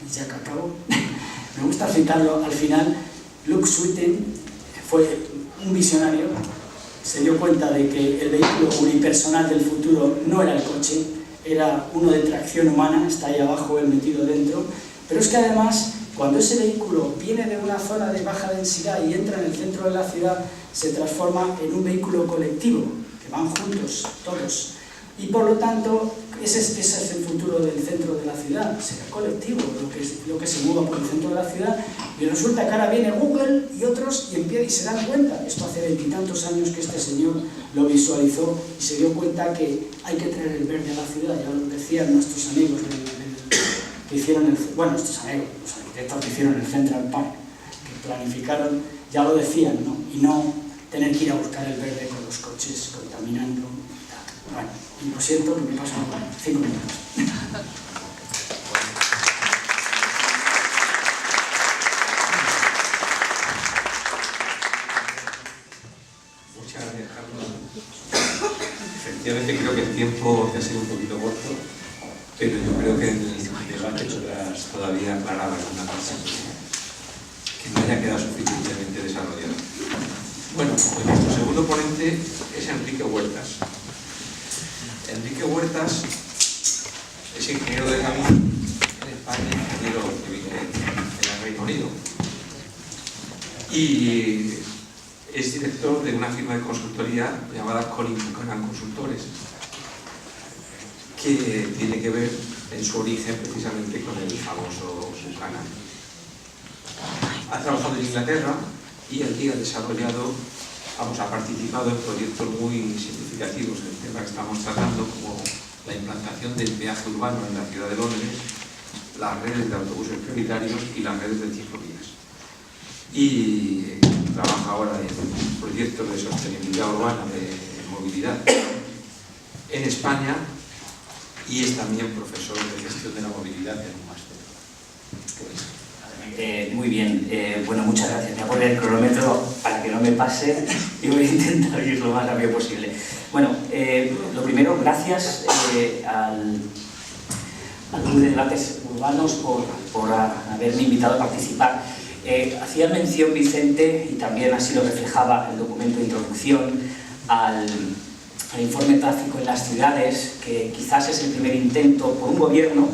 y ya que acabo, me gusta citarlo al final. Luke Sweeten fue un visionario, se dio cuenta de que el vehículo unipersonal del futuro no era el coche, era uno de tracción humana, está ahí abajo, él metido dentro, pero es que además, cuando ese vehículo viene de una zona de baja densidad y entra en el centro de la ciudad, se transforma en un vehículo colectivo, que van juntos todos. Y por lo tanto, ese es el futuro del centro de la ciudad, será colectivo, lo que se mueva por el centro de la ciudad. Y resulta que ahora viene Google y otros y se dan cuenta. Esto hace 20 y tantos años que este señor lo visualizó y se dio cuenta que hay que traer el verde a la ciudad. Ya lo decían nuestros amigos que hicieron nuestros amigos, los arquitectos que hicieron el Central Park, que planificaron, ya lo decían, ¿no? Y no tener que ir a buscar el verde con los coches contaminando. Bueno, y lo siento que me pasan 5 minutos. Muchas gracias, Carlos. Efectivamente creo que el tiempo ha sido un poquito corto, pero yo creo que en el debate podrás todavía aclarar alguna cosa que no haya quedado suficientemente desarrollada. Bueno, pues nuestro segundo ponente es Enrique Huertas. Enrique Huertas es ingeniero de camino en España, ingeniero en el Reino Unido, y es director de una firma de consultoría llamada Colin Buchanan Consultores, que tiene que ver en su origen precisamente con el famoso Buchanan. Ha trabajado en Inglaterra y allí ha desarrollado, ha participado en proyectos muy significativos del tema que estamos tratando, como la implantación del peaje urbano en la ciudad de Londres, las redes de autobuses prioritarios y las redes de ciclovías. Y trabaja ahora en proyectos de sostenibilidad urbana, de movilidad en España, y es también profesor de gestión de la movilidad en un máster. Muy bien, bueno, muchas gracias. Me voy a poner el cronómetro para que no me pase y voy a intentar ir lo más rápido posible. Bueno, lo primero, gracias al Club de Debates Urbanos por haberme invitado a participar. Hacía mención Vicente, y también así lo reflejaba el documento de introducción, al informe Tráfico en las ciudades, que quizás es el primer intento por un gobierno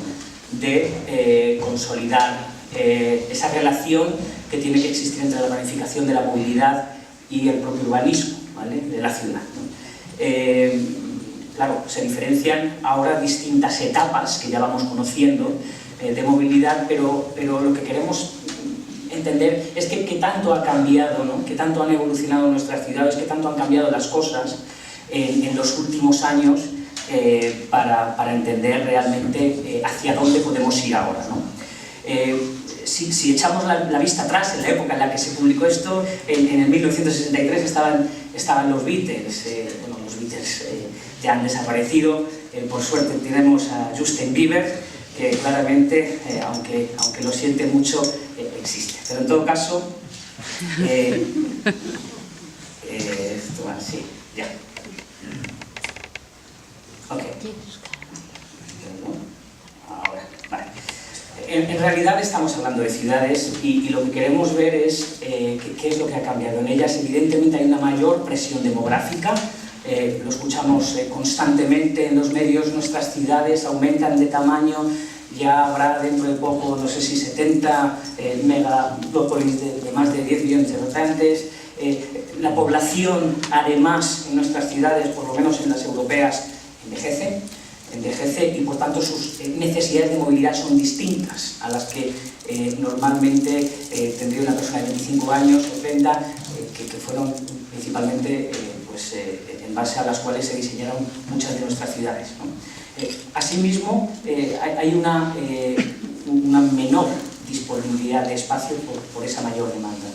de consolidar esa relación que tiene que existir entre la planificación de la movilidad y el propio urbanismo, ¿vale?, de la ciudad, ¿no? Claro, se diferencian ahora distintas etapas que ya vamos conociendo de movilidad, pero lo que queremos entender es que qué tanto ha cambiado, ¿no?, qué tanto han evolucionado nuestras ciudades, qué tanto han cambiado las cosas en los últimos años para entender realmente hacia dónde podemos ir ahora, ¿no? Si echamos la vista atrás, en la época en la que se publicó esto, en el 1963 estaban los Beatles. Bueno, los Beatles ya han desaparecido. Por suerte tenemos a Justin Bieber, que claramente, aunque lo siente mucho, existe. Pero en todo caso, esto va así, ya. Ok. Ahora, vale. En realidad estamos hablando de ciudades y lo que queremos ver es qué es lo que ha cambiado en ellas. Evidentemente hay una mayor presión demográfica, lo escuchamos constantemente en los medios, nuestras ciudades aumentan de tamaño, ya habrá dentro de poco, no sé si 70 megalópolis de más de 10 millones de habitantes. La población, además, en nuestras ciudades, por lo menos en las europeas, envejece y por tanto sus necesidades de movilidad son distintas a las que normalmente tendría una persona de 25 años o 30, que fueron principalmente en base a las cuales se diseñaron muchas de nuestras ciudades, ¿no? Asimismo, hay una menor disponibilidad de espacio por esa mayor demanda.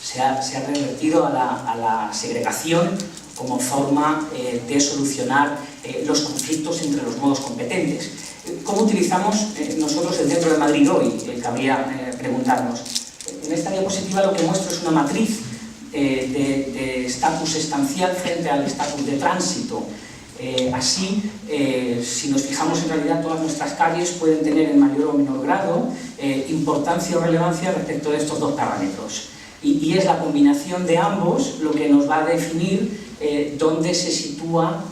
Se ha revertido a la segregación como forma de solucionar los conflictos entre los modos competentes. ¿Cómo utilizamos nosotros el Centro de Madrid hoy? Cabría preguntarnos. En esta diapositiva lo que muestro es una matriz de estatus estancial frente al estatus de tránsito. Así, si nos fijamos en realidad, todas nuestras calles pueden tener en mayor o menor grado importancia o relevancia respecto de estos dos parámetros. Y es la combinación de ambos lo que nos va a definir dónde se sitúa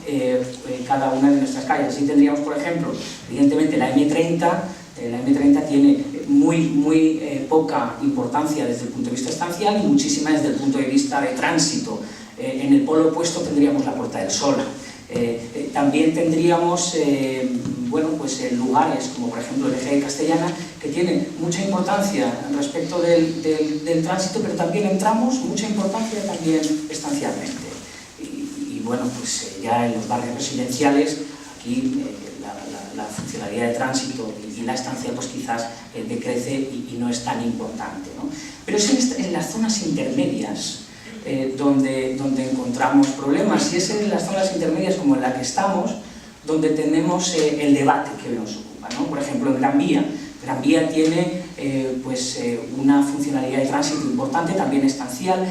cada una de nuestras calles. Así tendríamos, por ejemplo, evidentemente la M30. La M30 tiene muy poca importancia desde el punto de vista estancial y muchísima desde el punto de vista de tránsito. En el polo opuesto tendríamos la Puerta del Sol. También tendríamos lugares como por ejemplo el eje de Castellana, que tiene mucha importancia respecto del tránsito, pero también en tramos mucha importancia también estancialmente. Y ya en los barrios residenciales, aquí la funcionalidad de tránsito y la estancia pues quizás decrece y no es tan importante, ¿no? Pero es en las zonas intermedias donde encontramos problemas, y es en las zonas intermedias como en la que estamos donde tenemos el debate que hoy nos ocupa, ¿no? Por ejemplo, en Gran Vía. Gran Vía tiene una funcionalidad de tránsito importante, también estancial,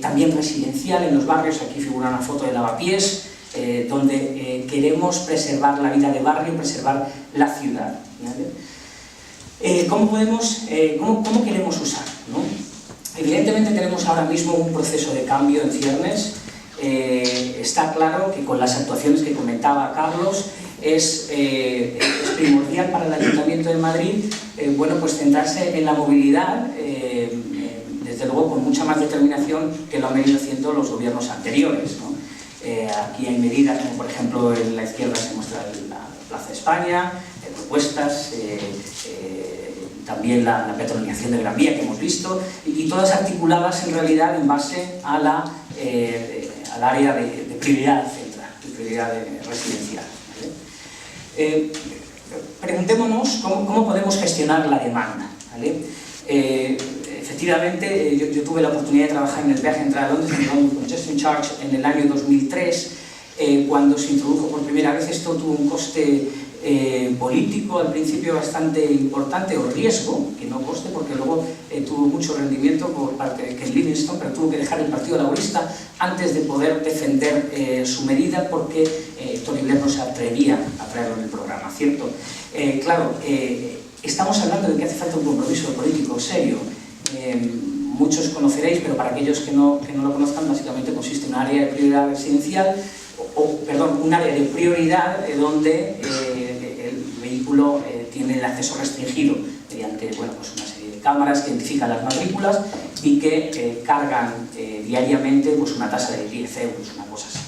también residencial en los barrios. Aquí figura una foto de Lavapiés, donde queremos preservar la vida de barrio, preservar la ciudad, ¿vale? ¿Cómo queremos usar, ¿no? Evidentemente tenemos ahora mismo un proceso de cambio en ciernes. Está claro que con las actuaciones que comentaba Carlos es primordial para el Ayuntamiento de Madrid centrarse en la movilidad, desde luego con mucha más determinación que lo han venido haciendo los gobiernos anteriores, ¿no? Aquí hay medidas como por ejemplo en la izquierda se muestra la Plaza España, propuestas, también la peatonalización de Gran Vía que hemos visto, y todas articuladas en realidad en base a al área de prioridad central, de prioridad residencial, ¿vale? Preguntémonos cómo podemos gestionar la demanda, ¿vale? Efectivamente, yo tuve la oportunidad de trabajar en el peaje de entrada a Londres, en el London Congestion Charge, en el año 2003, cuando se introdujo por primera vez. Esto tuvo un coste político al principio bastante importante, o riesgo, que no coste, porque luego tuvo mucho rendimiento por parte de Ken Livingstone, pero tuvo que dejar el Partido Laborista antes de poder defender su medida, porque Tony Blair no se atrevía a traerlo en el programa, ¿cierto? Claro, estamos hablando de que hace falta un compromiso político serio. Muchos conoceréis, pero para aquellos que no lo conozcan, básicamente consiste en un área de prioridad residencial, un área de prioridad donde el vehículo tiene el acceso restringido mediante una serie de cámaras que identifican las matrículas y que cargan diariamente una tasa de 10 euros, una cosa así.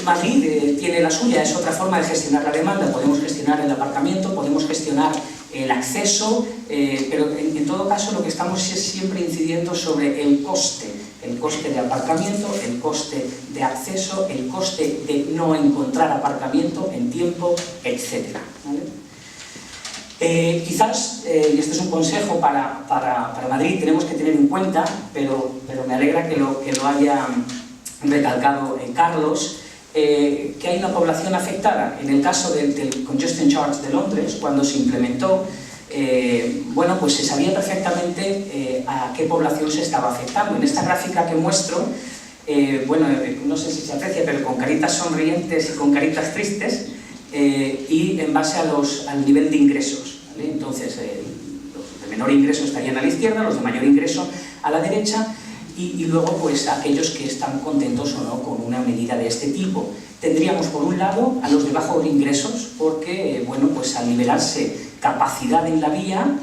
Madrid tiene la suya, es otra forma de gestionar la demanda. Podemos gestionar el aparcamiento, podemos gestionar el acceso, pero en todo caso lo que estamos es siempre incidiendo sobre el coste de aparcamiento, el coste de acceso, el coste de no encontrar aparcamiento en tiempo, etc. ¿Vale? Quizás, y este es un consejo para Madrid, tenemos que tener en cuenta, pero me alegra que lo haya recalcado Carlos, que hay una población afectada. En el caso del Congestion Charge de Londres, cuando se implementó, se sabía perfectamente a qué población se estaba afectando. En esta gráfica que muestro, no sé si se aprecia, pero con caritas sonrientes y con caritas tristes, y en base al nivel de ingresos, ¿vale? Entonces, los de menor ingreso estarían a la izquierda, los de mayor ingreso a la derecha, y luego aquellos que están contentos o no con una medida de este tipo. Tendríamos por un lado a los de bajos ingresos, porque al liberarse capacidad en la vía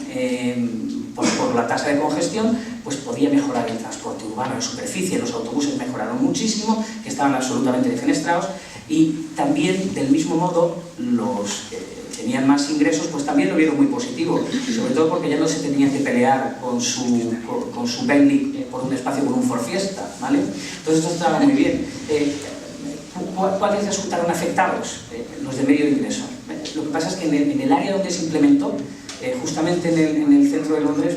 por la tasa de congestión, podía mejorar el transporte urbano de superficie. Los autobuses mejoraron muchísimo, que estaban absolutamente defenestrados, y también del mismo modo los que tenían más ingresos también lo vieron muy positivo, sobre todo porque ya no se tenían que pelear con su Bentley por un espacio con un Ford Fiesta, ¿vale? Entonces esto estaba muy bien. ¿Cuáles resultaron afectados? Los de medio ingreso. Lo que pasa es que en el área donde se implementó, justamente en el centro de Londres,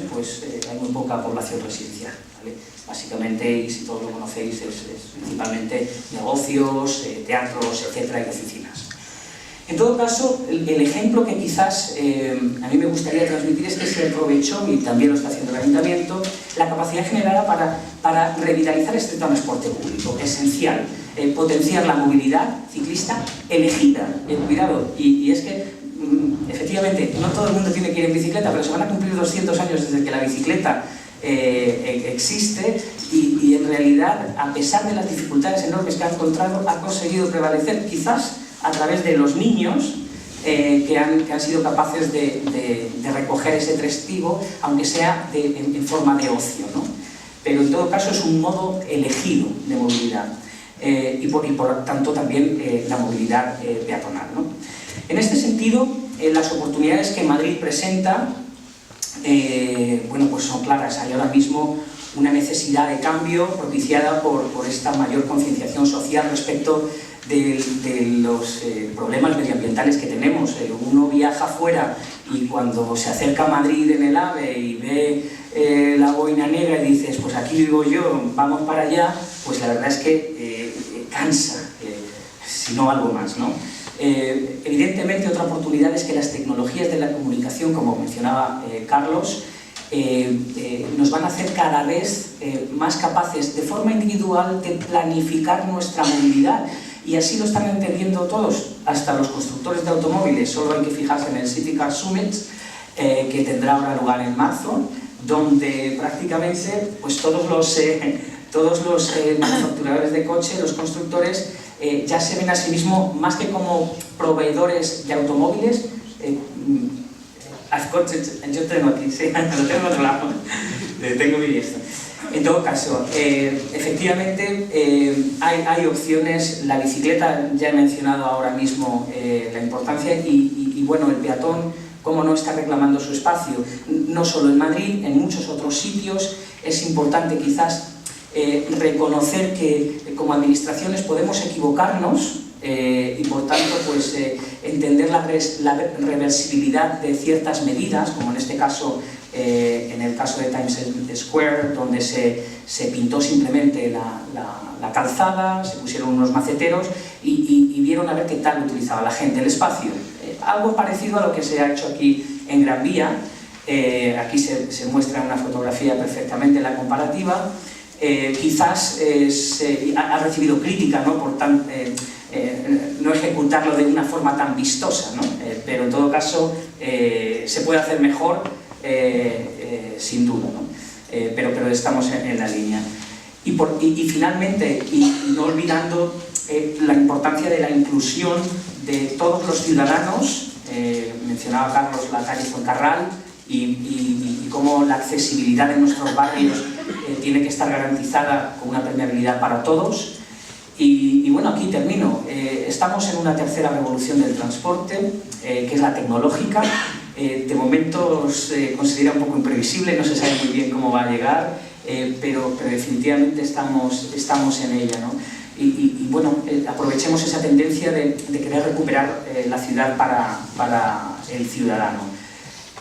hay muy poca población residencial, ¿vale? Básicamente, y si todos lo conocéis, es principalmente negocios, teatros, etcétera, y oficinas. En todo caso, el ejemplo que quizás a mí me gustaría transmitir es que se aprovechó, y también lo está haciendo el Ayuntamiento, la capacidad generada para revitalizar este transporte público, esencial. potenciar la movilidad ciclista elegida, cuidado, y es que efectivamente no todo el mundo tiene que ir en bicicleta, pero se van a cumplir 200 años desde que la bicicleta existe y en realidad, a pesar de las dificultades enormes que ha encontrado, ha conseguido prevalecer, quizás a través de los niños que han sido capaces de recoger ese testigo, aunque sea en forma de ocio, ¿no? Pero en todo caso es un modo elegido de movilidad y por tanto también la movilidad peatonal, ¿no? En este sentido, las oportunidades que Madrid presenta bueno, pues son claras. Hay ahora mismo una necesidad de cambio propiciada por esta mayor concienciación social respecto de los problemas medioambientales que tenemos. Uno viaja fuera y cuando se acerca a Madrid en el AVE y ve la boina negra y dices, pues aquí vivo yo, vamos para allá, pues la verdad es que cansa, si no algo más, ¿no? Evidentemente, otra oportunidad es que las tecnologías de la comunicación, como mencionaba Carlos, nos van a hacer cada vez más capaces de forma individual de planificar nuestra movilidad, y así lo están entendiendo todos, hasta los constructores de automóviles. Solo hay que fijarse en el City Car Summit que tendrá ahora lugar en marzo, donde prácticamente pues todos los manufacturadores de coche, los constructores, ya se ven a sí mismos más que como proveedores de automóviles. Yo tengo aquí, sí, lo tengo en otro lado, tengo mi esto. En todo caso, efectivamente hay opciones. La bicicleta, ya he mencionado ahora mismo la importancia, y bueno, el peatón, cómo no está reclamando su espacio, no solo en Madrid, en muchos otros sitios. Es importante quizás reconocer que como administraciones podemos equivocarnos y por tanto pues, entender la reversibilidad de ciertas medidas, como en este caso, en el caso de Times Square, donde se pintó simplemente la calzada, se pusieron unos maceteros y vieron a ver qué tal utilizaba la gente el espacio. Algo parecido a lo que se ha hecho aquí en Gran Vía. Aquí se muestra una fotografía perfectamente la comparativa. Quizás ha recibido crítica, ¿no? Por no ejecutarlo de una forma tan vistosa, ¿no? Pero en todo caso se puede hacer mejor, sin duda, ¿no? Pero estamos en la línea. Y finalmente, y no olvidando la importancia de la inclusión de todos los ciudadanos, mencionaba Carlos la calle Fuencarral, y cómo la accesibilidad de nuestros barrios tiene que estar garantizada con una permeabilidad para todos. Y bueno, aquí termino. Estamos en una tercera revolución del transporte, que es la tecnológica. De momento se considera un poco imprevisible, no se sabe muy bien cómo va a llegar, pero definitivamente estamos en ella, ¿no? Y bueno, aprovechemos esa tendencia de querer recuperar la ciudad para el ciudadano.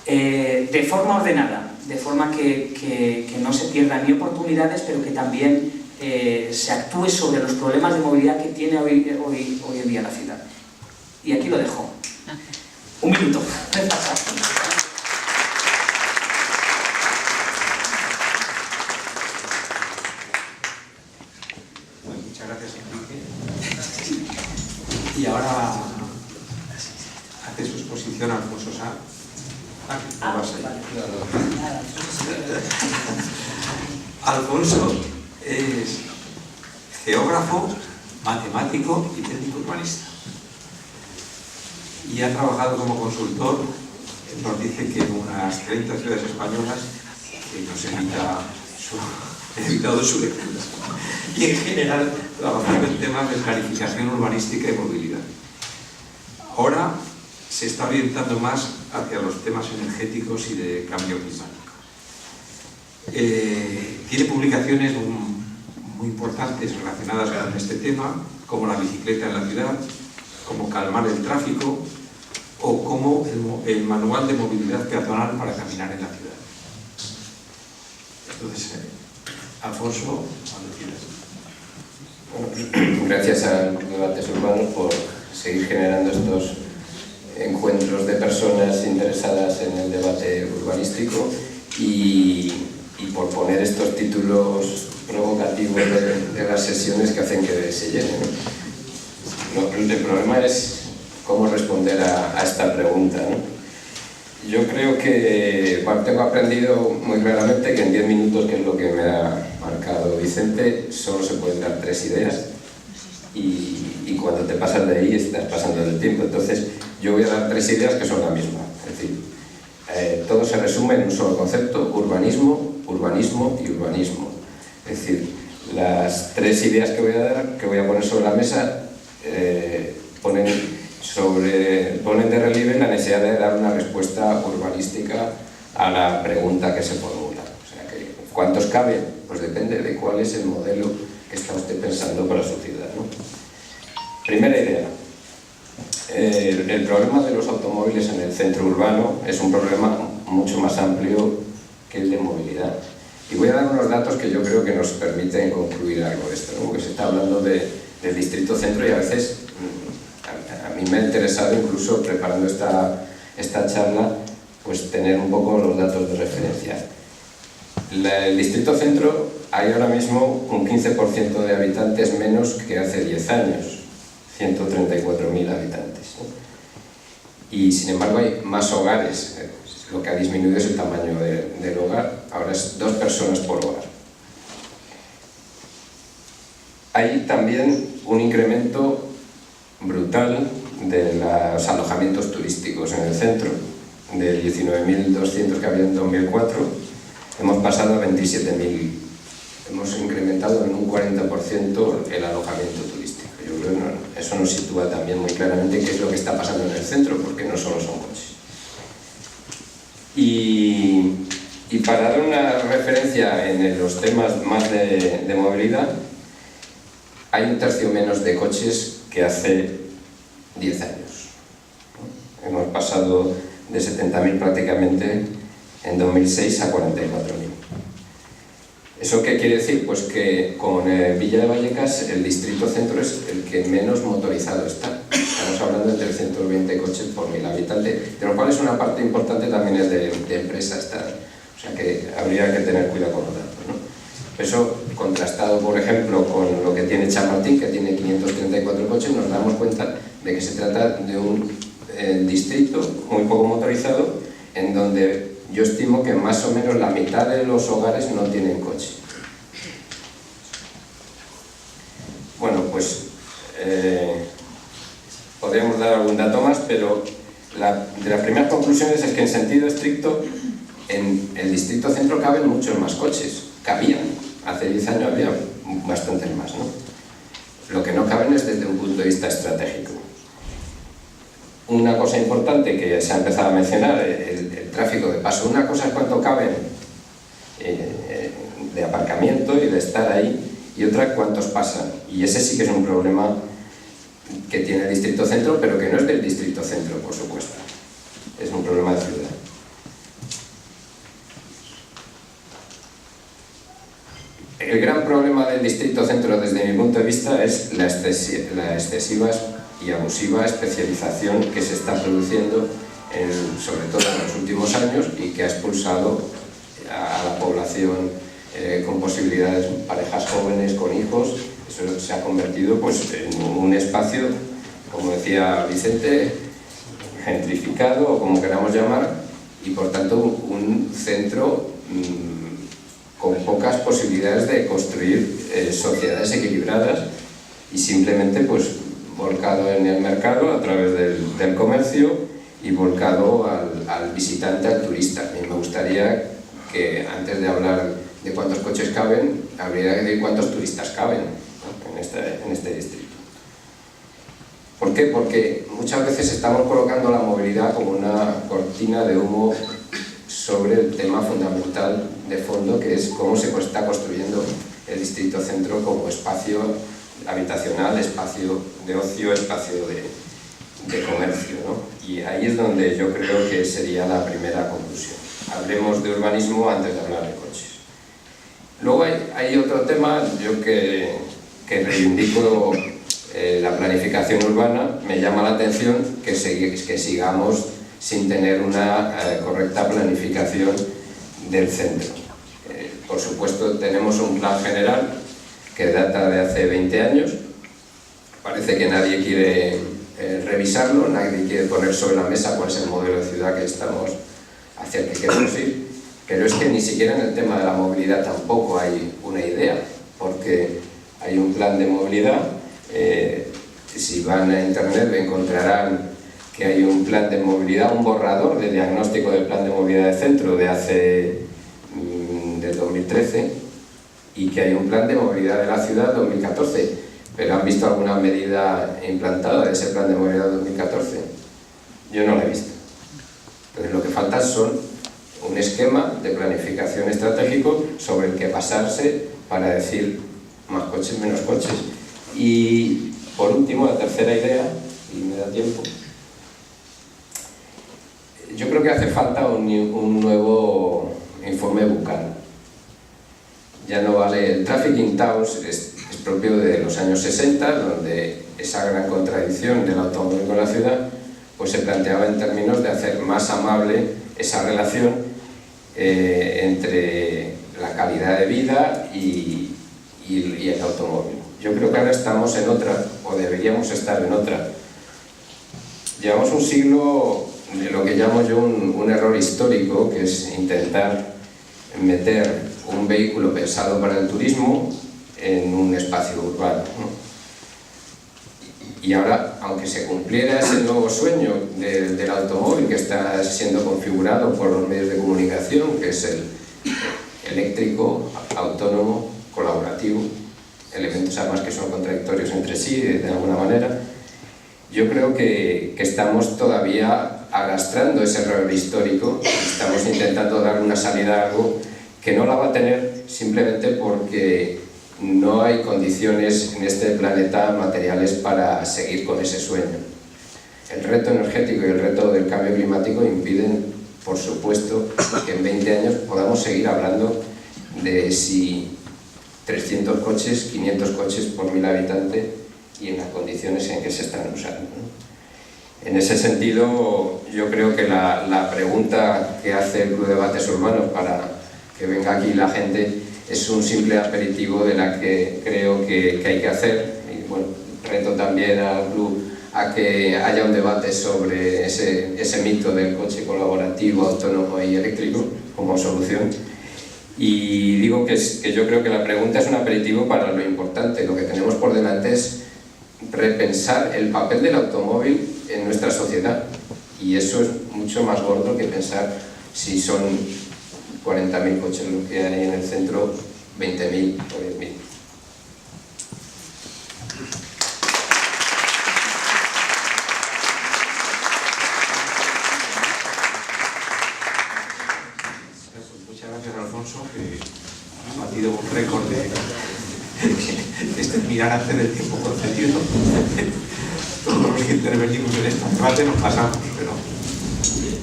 De forma ordenada, de forma que no se pierdan ni oportunidades, pero que también se actúe sobre los problemas de movilidad que tiene hoy en día la ciudad. Y aquí lo dejo. Un minuto. Muchas gracias, Enrique. Y ahora hace su exposición Alfonso Sá. Alfonso es geógrafo, matemático y técnico urbanista. Y ha trabajado como consultor, nos dice que en unas 30 ciudades españolas, que nos he evitado su lectura. Y en general trabajando en temas de planificación urbanística y movilidad. Ahora se está orientando más hacia los temas energéticos y de cambio climático. Tiene publicaciones muy importantes relacionadas con este tema, como la bicicleta en la ciudad, como calmar el tráfico o como el manual de movilidad peatonal para caminar en la ciudad. Entonces, Alfonso, cuando quieras. Gracias al Club de Debates Urbanos por seguir generando estos encuentros de personas interesadas en el debate urbanístico y por poner estos títulos provocativos de las sesiones que hacen que se llenen, ¿no? El problema es cómo responder a esta pregunta, ¿no? Yo creo que, bueno, tengo aprendido muy claramente que en 10 minutos, que es lo que me ha marcado Vicente, solo se pueden dar 3 ideas y cuando te pasas de ahí estás pasando del tiempo. Entonces yo voy a dar 3 ideas que son la misma. Es decir, todo se resume en un solo concepto: urbanismo, urbanismo y urbanismo. Es decir, las 3 ideas que voy a poner sobre la mesa ponen de relieve la necesidad de dar una respuesta urbanística a la pregunta que se formula. O sea, que ¿cuántos caben? Pues depende de cuál es el modelo que está usted pensando para su ciudad, ¿no? Primera idea. El problema de los automóviles en el centro urbano es un problema mucho más amplio que el de movilidad. Y voy a dar unos datos que yo creo que nos permiten concluir algo de esto, ¿no? Porque se está hablando del distrito centro y a veces a mí me ha interesado, incluso preparando esta charla, pues tener un poco los datos de referencia. El distrito centro hay ahora mismo un 15% de habitantes menos que hace 10 años, 134.000 habitantes, ¿no? Y sin embargo hay más hogares. Lo que ha disminuido es el tamaño del hogar, ahora es 2 personas por hogar. Hay también un incremento brutal de los alojamientos turísticos en el centro. De 19.200 que había en 2004, hemos pasado a 27.000. Hemos incrementado en un 40% el alojamiento turístico. Yo creo que eso nos sitúa también muy claramente qué es lo que está pasando en el centro, porque no solo son coches. Y para dar una referencia en los temas más de movilidad, hay un tercio menos de coches que hace 10 años, ¿no? Hemos pasado de 70.000 prácticamente en 2006 a 44.000. ¿Eso qué quiere decir? Pues que con Villa de Vallecas el distrito centro es el que menos motorizado está. Estamos hablando de 320 coches por 1.000 habitantes, de lo cual es una parte importante también es de empresas. O sea que habría que tener cuidado con los datos, ¿no? Eso contrastado, por ejemplo, con lo que tiene Chamartín, que tiene 534 coches, nos damos cuenta de que se trata de un distrito muy poco motorizado, en donde yo estimo que más o menos la mitad de los hogares no tienen coche. Bueno, pues podríamos dar algún dato más, pero de las primeras conclusiones es que en sentido estricto en el distrito centro caben muchos más coches. Cabían, hace 10 años había bastantes más, ¿no? Lo que no caben es desde un punto de vista estratégico. Una cosa importante que se ha empezado a mencionar, el tráfico de paso. Una cosa es cuánto caben de aparcamiento y de estar ahí, y otra cuántos pasan. Y ese sí que es un problema que tiene el distrito centro, pero que no es del distrito centro, por supuesto. Es un problema de ciudad. El gran problema del distrito centro, desde mi punto de vista, es la excesiva y abusiva especialización que se está produciendo, sobre todo en los últimos años, y que ha expulsado a la población con posibilidades, parejas jóvenes con hijos. Eso se ha convertido pues, en un espacio, como decía Vicente, gentrificado o como queramos llamar, y por tanto un centro con pocas posibilidades de construir sociedades equilibradas y simplemente pues volcado en el mercado a través del comercio y volcado al visitante, al turista. A mí me gustaría que antes de hablar de cuántos coches caben, habría que decir cuántos turistas caben, ¿no? en este distrito. ¿Por qué? Porque muchas veces estamos colocando la movilidad como una cortina de humo sobre el tema fundamental de fondo, que es cómo se está construyendo el distrito centro como espacio habitacional, espacio de ocio, espacio de comercio, ¿no? Y ahí es donde yo creo que sería la primera conclusión. Hablemos de urbanismo antes de hablar de coches. Luego hay otro tema, yo que reivindico la planificación urbana. Me llama la atención que sigamos sin tener una correcta planificación del centro. Por supuesto, tenemos un plan general que data de hace 20 años. Parece que nadie quiere revisarlo, nadie quiere poner sobre la mesa cuál es el modelo de ciudad que estamos, hacia el que queremos ir. Pero es que ni siquiera en el tema de la movilidad tampoco hay una idea, porque hay un plan de movilidad. Si van a internet encontrarán que hay un plan de movilidad, un borrador de diagnóstico del plan de movilidad de centro del 2013, y que hay un plan de movilidad de la ciudad 2014. ¿Pero han visto alguna medida implantada de ese plan de movilidad 2014? Yo no la he visto. Entonces lo que falta son un esquema de planificación estratégico sobre el que basarse para decir más coches, menos coches. Y por último, la tercera idea, y me da tiempo, yo creo que hace falta un nuevo informe Buchan. Ya no vale, el Traffic in Towns es propio de los años 60, donde esa gran contradicción del automóvil con la ciudad pues se planteaba en términos de hacer más amable esa relación entre la calidad de vida y el automóvil. Yo creo que ahora estamos en otra, o deberíamos estar en otra. Llevamos un siglo de lo que llamo yo un error histórico, que es intentar meter un vehículo pensado para el turismo en un espacio urbano, ¿no? Y ahora, aunque se cumpliera ese nuevo sueño del automóvil que está siendo configurado por los medios de comunicación, que es el eléctrico, autónomo, colaborativo, elementos además que son contradictorios entre sí de alguna manera, yo creo que estamos todavía arrastrando ese error histórico, estamos intentando dar una salida a algo que no la va a tener simplemente porque no hay condiciones en este planeta materiales para seguir con ese sueño. El reto energético y el reto del cambio climático impiden, por supuesto, que en 20 años podamos seguir hablando de si 300 coches, 500 coches por 1000 habitantes y en las condiciones en que se están usando, ¿no? En ese sentido, yo creo que la pregunta que hace el Club de Debates Urbanos para que venga aquí la gente es un simple aperitivo de la que creo que hay que hacer. Y bueno, reto también al club a que haya un debate sobre ese mito del coche colaborativo, autónomo y eléctrico como solución. Y digo que yo creo que la pregunta es un aperitivo para lo importante. Lo que tenemos por delante es repensar el papel del automóvil en nuestra sociedad. Y eso es mucho más gordo que pensar si son 40.000 coches lo que hay en el centro, 20.000 o 10.000. Muchas gracias, Alfonso, que ha batido un récord de mirar antes del tiempo concedido. Todos los que intervenimos en esta debate nos pasamos, pero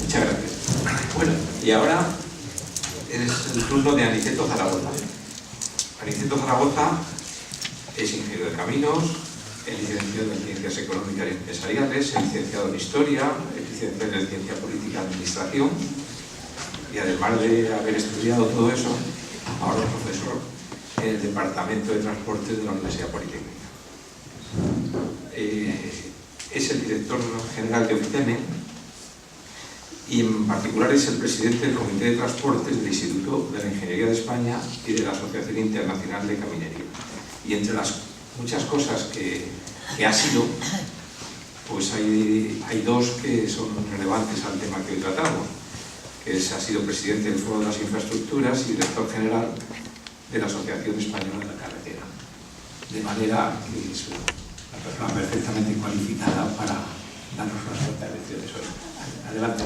muchas gracias. Bueno, y ahora es el turno de Aniceto Zaragoza. Aniceto Zaragoza es ingeniero de caminos, es licenciado en Ciencias Económicas y Empresariales, es licenciado en Historia, es licenciado en Ciencia Política y Administración, y además de haber estudiado todo eso, ahora es profesor en el Departamento de Transportes de la Universidad Politécnica. Es el director general de OFITEME y en particular es el presidente del Comité de Transportes del Instituto de la Ingeniería de España y de la Asociación Internacional de Caminería. Y entre las muchas cosas que ha sido, pues hay dos que son relevantes al tema que hoy tratamos, que ha sido presidente del Foro de las Infraestructuras y director general de la Asociación Española de la Carretera. De manera que es una persona perfectamente cualificada para darnos unas intervenciones hoy. Adelante.